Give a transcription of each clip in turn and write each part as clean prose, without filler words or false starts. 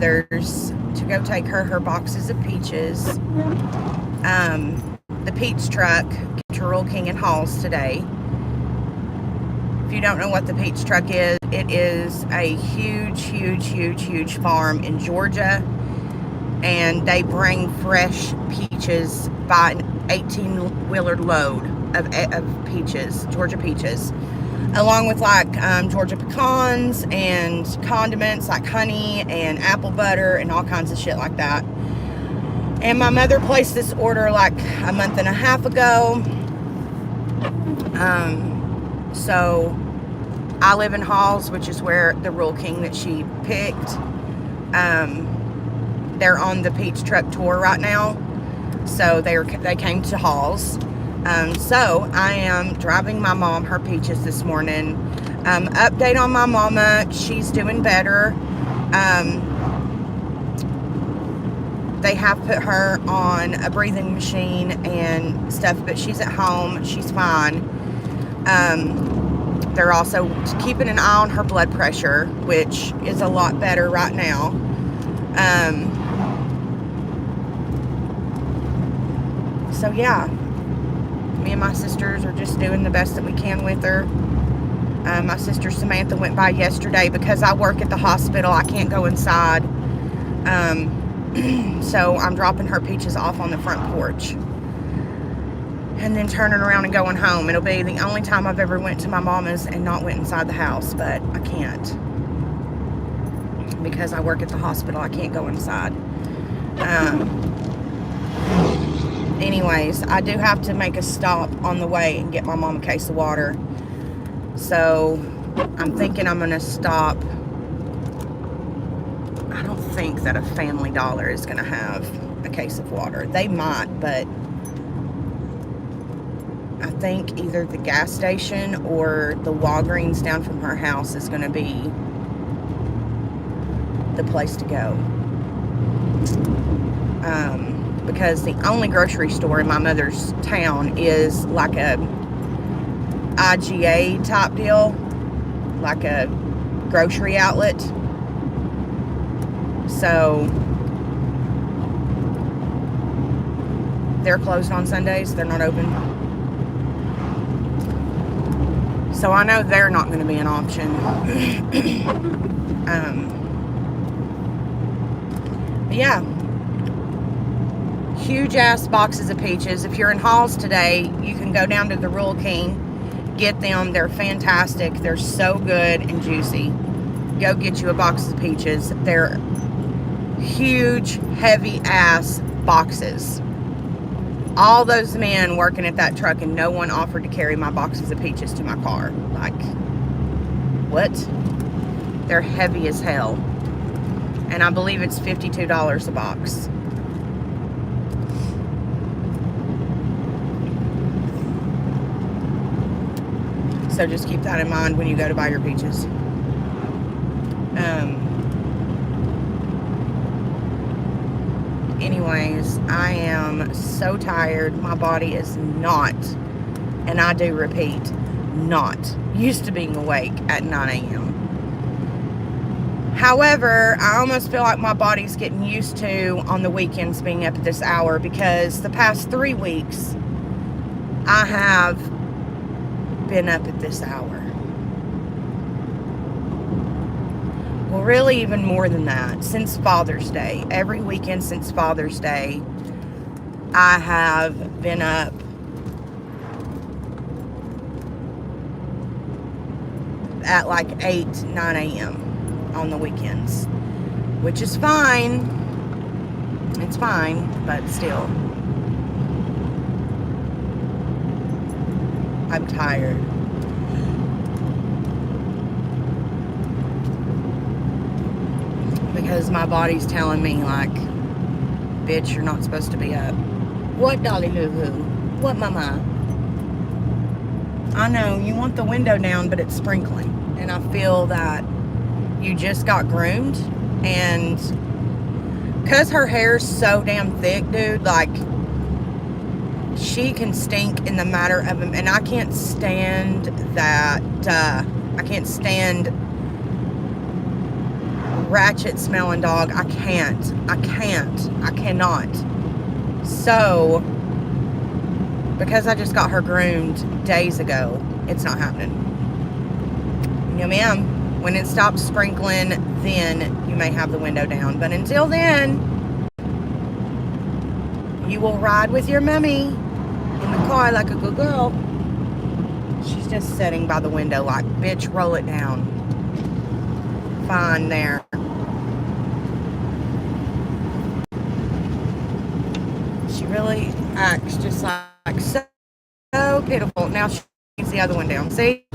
mother's to go take her boxes of peaches. The peach truck came to Rural King and Halls today. If you don't know what the peach truck is, it is a huge farm in Georgia, and they bring fresh peaches by an 18-wheeler load of peaches, Georgia peaches, along with like Georgia pecans and condiments like honey and apple butter and all kinds of shit like that. And my mother placed this order like a month and a half ago. So I live in Halls, which is where the Rural King that she picked. They're on the peach truck tour right now, so they came to Halls. So I am driving my mom her peaches this morning. Update on my mama, she's doing better. They have put her on a breathing machine and stuff, but she's at home, she's fine. They're also keeping an eye on her blood pressure, which is a lot better right now. So yeah, me and my sisters are just doing the best that we can with her. My sister Samantha went by yesterday. Because I work at the hospital, I can't go inside. So I'm dropping her peaches off on the front porch and then turning around and going home. It'll be the only time I've ever went to my mama's and not went inside the house, but I can't. Because I work at the hospital, I can't go inside. Anyways, I do have to make a stop on the way and get my mom a case of water. So I'm thinking I'm going to stop. I don't think that a Family Dollar is going to have a case of water. They might, but I think either the gas station or the Walgreens down from her house is going to be the place to go. Because the only grocery store in my mother's town is like a IGA type deal, like a grocery outlet. So they're closed on Sundays, they're not open. So I know they're not going to be an option. But yeah, huge ass boxes of peaches. If you're in Halls today, you can go down to the Rural King, get them. They're fantastic. They're so good and juicy. Go get you a box of peaches. They're huge, heavy ass boxes. All those men working at that truck, and no one offered to carry my boxes of peaches to my car. Like, what? They're heavy as hell. And I believe it's $52 a box. So just keep that in mind when you go to buy your peaches. Anyways, I am so tired. My body is not, and I do repeat, not used to being awake at 9 a.m. However, I almost feel like my body's getting used to on the weekends being up at this hour, because the past 3 weeks I have been up at this hour. Well, really even more than that. Since Father's Day, every weekend since Father's Day, I have been up at like 8, 9 a.m. on the weekends, which is fine. It's fine, but still, I'm tired. Because my body's telling me, like, bitch, you're not supposed to be up. What, Dolly Hoo Hoo? What, Mama? I know, you want the window down, but it's sprinkling. And I feel that you just got groomed. And because her hair's so damn thick, dude, like, she can stink in the matter of them. And I can't stand that. I can't stand ratchet smelling dog. I cannot. So, because I just got her groomed days ago, it's not happening. No, ma'am. When it stops sprinkling, then you may have the window down. But until then, you will ride with your mommy in the car like a good girl. She's just sitting by the window like, bitch, roll it down. Fine there. She really acts just like so pitiful. Now she needs the other one down. See?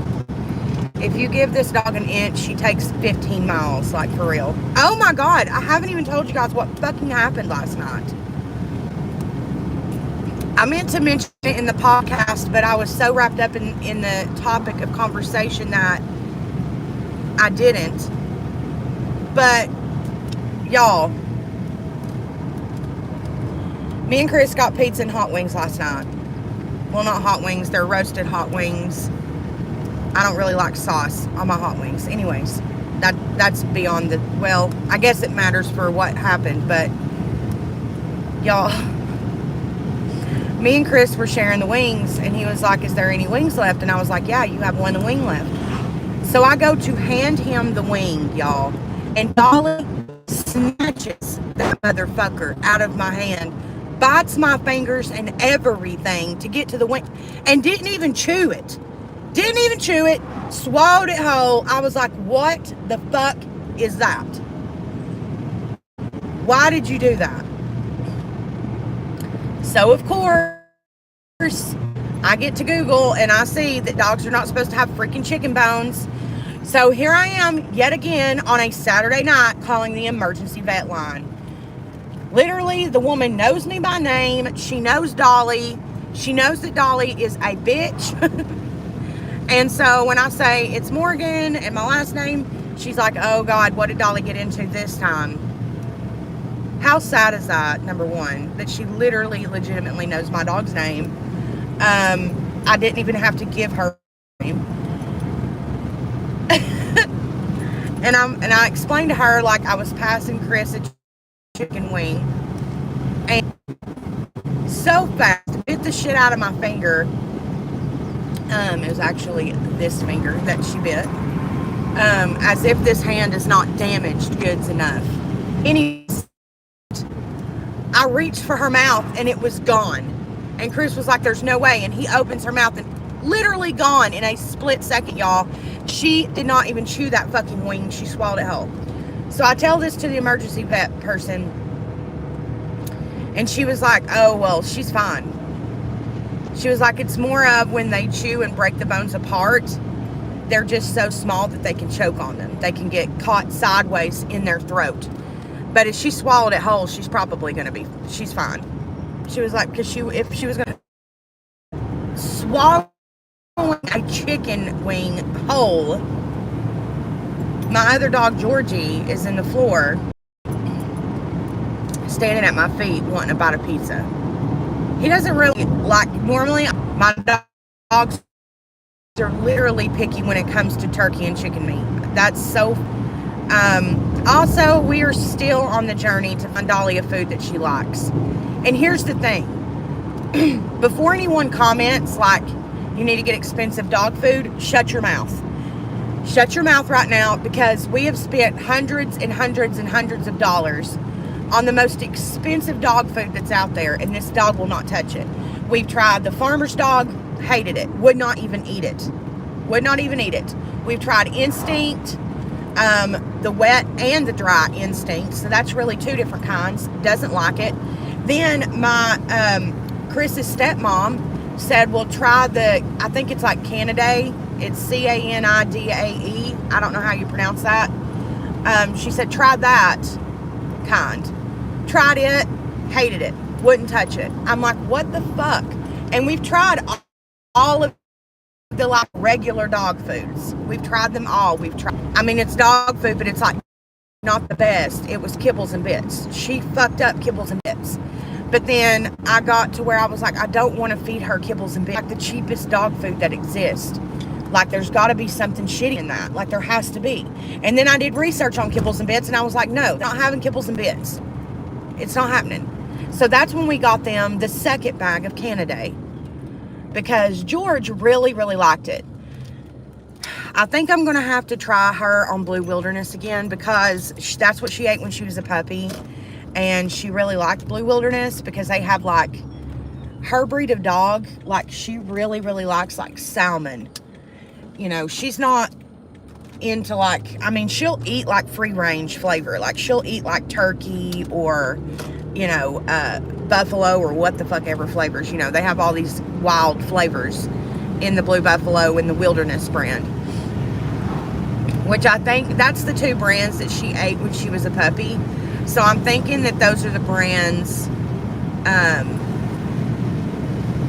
If you give this dog an inch, she takes 15 miles, like for real. Oh my God, I haven't even told you guys what fucking happened last night. I meant to mention it in the podcast, but I was so wrapped up in the topic of conversation that I didn't. But, y'all, me and Chris got pizza and hot wings last night. Well, not hot wings, they're roasted hot wings. I don't really like sauce on my hot wings. Anyways, that's beyond the, well, I guess it matters for what happened, but y'all, me and Chris were sharing the wings, and he was like, is there any wings left? And I was like, yeah, you have one wing left. So I go to hand him the wing, y'all, and Dolly snatches that motherfucker out of my hand, bites my fingers and everything to get to the wing, and didn't even chew it. Didn't even chew it, swallowed it whole. I was like, what the fuck is that? Why did you do that? So, of course, I get to Google and I see that dogs are not supposed to have freaking chicken bones. So here I am yet again on a Saturday night calling the emergency vet line. Literally, the woman knows me by name. She knows Dolly. She knows that Dolly is a bitch. And so when I say it's Morgan and my last name, she's like, oh God, what did Dolly get into this time? How sad is that, number one, that she literally, legitimately knows my dog's name. I didn't even have to give her name. and I explained to her, like, I was passing Chris a chicken wing. And so fast, bit the shit out of my finger. It was actually this finger that she bit. As if this hand is not damaged goods enough. Anyways, I reached for her mouth and it was gone. And Chris was like, there's no way. And he opens her mouth and literally gone in a split second, y'all. She did not even chew that fucking wing. She swallowed it whole. So I tell this to the emergency vet person. And she was like, oh, well, she's fine. She was like, it's more of when they chew and break the bones apart, they're just so small that they can choke on them. They can get caught sideways in their throat. But if she swallowed it whole, she's probably going to be, she's fine. She was like, because if she was going to swallow a chicken wing whole, my other dog, Georgie, is in the floor, standing at my feet wanting to bite a pizza. He doesn't really like, normally my dogs are literally picky when it comes to turkey and chicken meat. That's so, also we are still on the journey to find Dolly a food that she likes. And here's the thing, before anyone comments like, you need to get expensive dog food, shut your mouth. Shut your mouth right now, because we have spent hundreds and hundreds and hundreds of dollars on the most expensive dog food that's out there, and this dog will not touch it. We've tried the farmer's dog, hated it, would not even eat it. Would not even eat it. We've tried Instinct, the wet and the dry Instinct, so that's really two different kinds, doesn't like it. Then my, Chris's stepmom said, well, try the, I think it's like Canidae, it's C-A-N-I-D-A-E, I don't know how you pronounce that. She said, try that kind. Tried it, hated it, wouldn't touch it. I'm like, what the fuck? And we've tried all of the like regular dog foods. We've tried them all. We've tried, I mean, it's dog food, but it's like not the best. It was kibbles and bits. She fucked up kibbles and bits. But then I got to where I was like, I don't want to feed her kibbles and bits. Like the cheapest dog food that exists. Like, there's got to be something shitty in that. Like, there has to be. And then I did research on kibbles and bits, and I was like, no, not having kibbles and bits. It's not happening. So that's when we got them the second bag of Canaday, because George really, really liked it. I think I'm going to have to try her on Blue Wilderness again, because that's what she ate when she was a puppy. And she really liked Blue Wilderness because they have, like, her breed of dog, like, she really, really likes, like, salmon. You know, she's not into, like, I mean, she'll eat, like, free-range flavor. Like, she'll eat, like, turkey or, you know, buffalo or what the fuck ever flavors. You know, they have all these wild flavors in the Blue Buffalo and the Wilderness brand. Which I think that's the two brands that she ate when she was a puppy. So I'm thinking that those are the brands.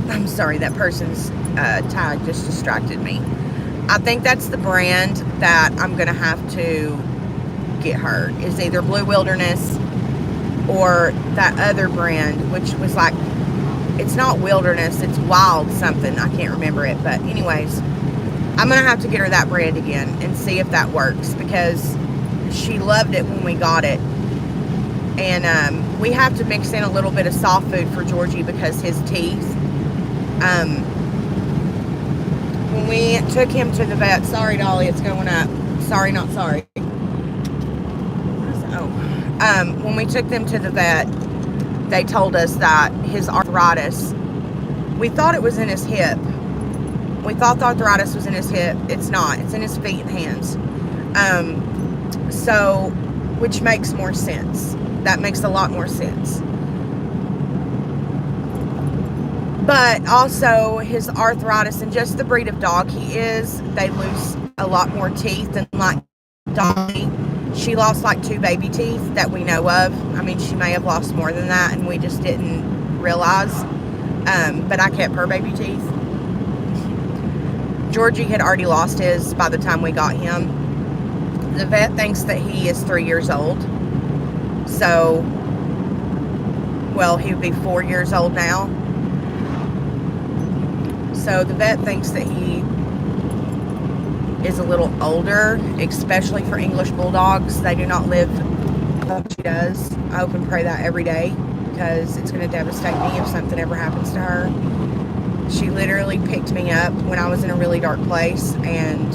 I'm sorry, that person's tag just distracted me. I think that's the brand that I'm going to have to get her. Is either Blue Wilderness or that other brand, which was like, it's not Wilderness, it's Wild something. I can't remember it. But anyways, I'm going to have to get her that brand again and see if that works, because she loved it when we got it. And we have to mix in a little bit of soft food for Georgie because his teeth. When we took him to the vet, sorry Dolly, it's going up. Sorry, not sorry. When we took them to the vet, they told us that his arthritis, we thought it was in his hip. We thought the arthritis was in his hip. It's not. It's in his feet and hands. So, which makes more sense. That makes a lot more sense. But also, his arthritis and just the breed of dog he is, they lose a lot more teeth than, like, Dolly. She lost, like, 2 baby teeth that we know of. I mean, she may have lost more than that, and we just didn't realize. But I kept her baby teeth. Georgie had already lost his by the time we got him. The vet thinks that he is 3 years old. So, well, he would be 4 years old now. So the vet thinks that he is a little older, especially for English Bulldogs. They do not live like she does. I hope and pray that every day, because it's going to devastate me if something ever happens to her. She literally picked me up when I was in a really dark place, and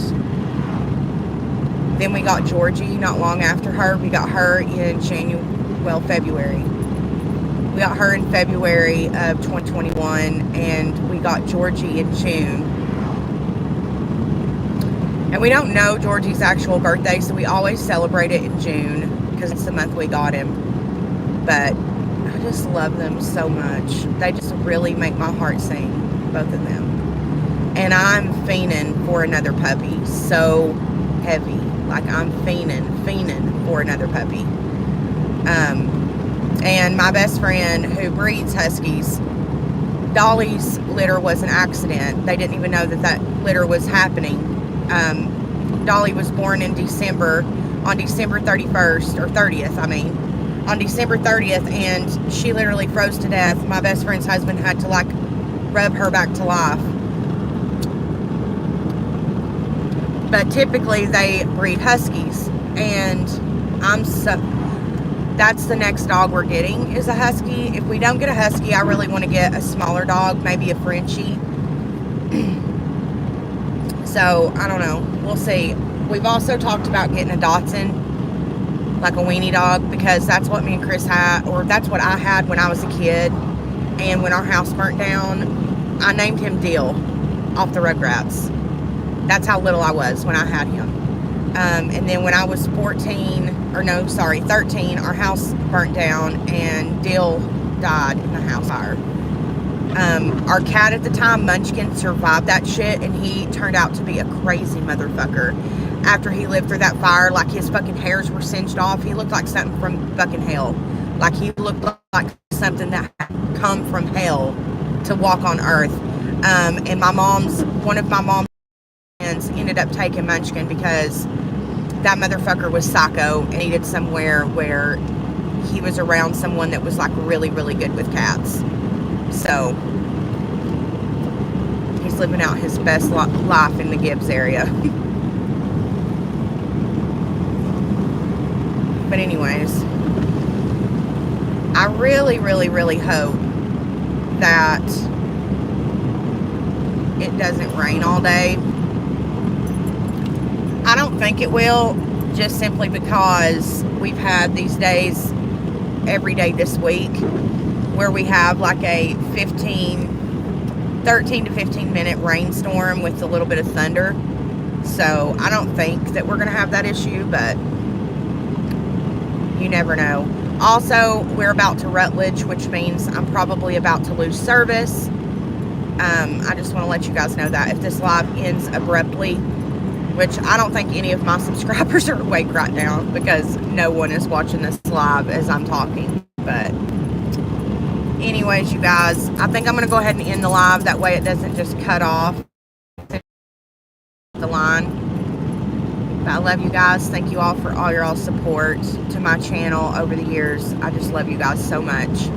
then we got Georgie not long after her. We got her in February. We got her in February of 2021, and we got Georgie in June. And we don't know Georgie's actual birthday, so we always celebrate it in June, because it's the month we got him. But I just love them so much. They just really make my heart sing, both of them. And I'm fiending for another puppy, so heavy. Like, I'm fiending for another puppy. And my best friend who breeds Huskies, Dolly's litter was an accident. They didn't even know that that litter was happening. Dolly was born in December, on December 31st, or 30th, I mean. On December 30th, and she literally froze to death. My best friend's husband had to, like, rub her back to life. But typically they breed Huskies, and that's the next dog we're getting, is a Husky. If we don't get a Husky, I really want to get a smaller dog, maybe a Frenchie. So, I don't know. We'll see. We've also talked about getting a Dachshund, like a weenie dog, because that's what me and Chris had, or that's what I had when I was a kid. And when our house burnt down, I named him Deal off the Rugrats. That's how little I was when I had him. And then when I was 13, our house burnt down, and Dill died in the house fire. Our cat at the time, Munchkin, survived that shit, and he turned out to be a crazy motherfucker. After he lived through that fire, like, his fucking hairs were singed off. He looked like something from fucking hell. Like, he looked like something that had come from hell to walk on earth. And one of my mom's friends ended up taking Munchkin because that motherfucker was psycho and needed somewhere where he was around someone that was, like, really, really good with cats. So he's living out his best life in the Gibbs area. But anyways, I really, really, really hope that it doesn't rain all day. I don't think it will, just simply because we've had these days every day this week where we have like a 13 to 15 minute rainstorm with a little bit of thunder. So I don't think that we're going to have that issue, but you never know. Also, we're about to Rutledge, which means I'm probably about to lose service. I just want to let you guys know that if this live ends abruptly, which I don't think any of my subscribers are awake right now because no one is watching this live as I'm talking. But anyways, you guys, I think I'm going to go ahead and end the live. That way it doesn't just cut off the line. But I love you guys. Thank you all for all your support to my channel over the years. I just love you guys so much.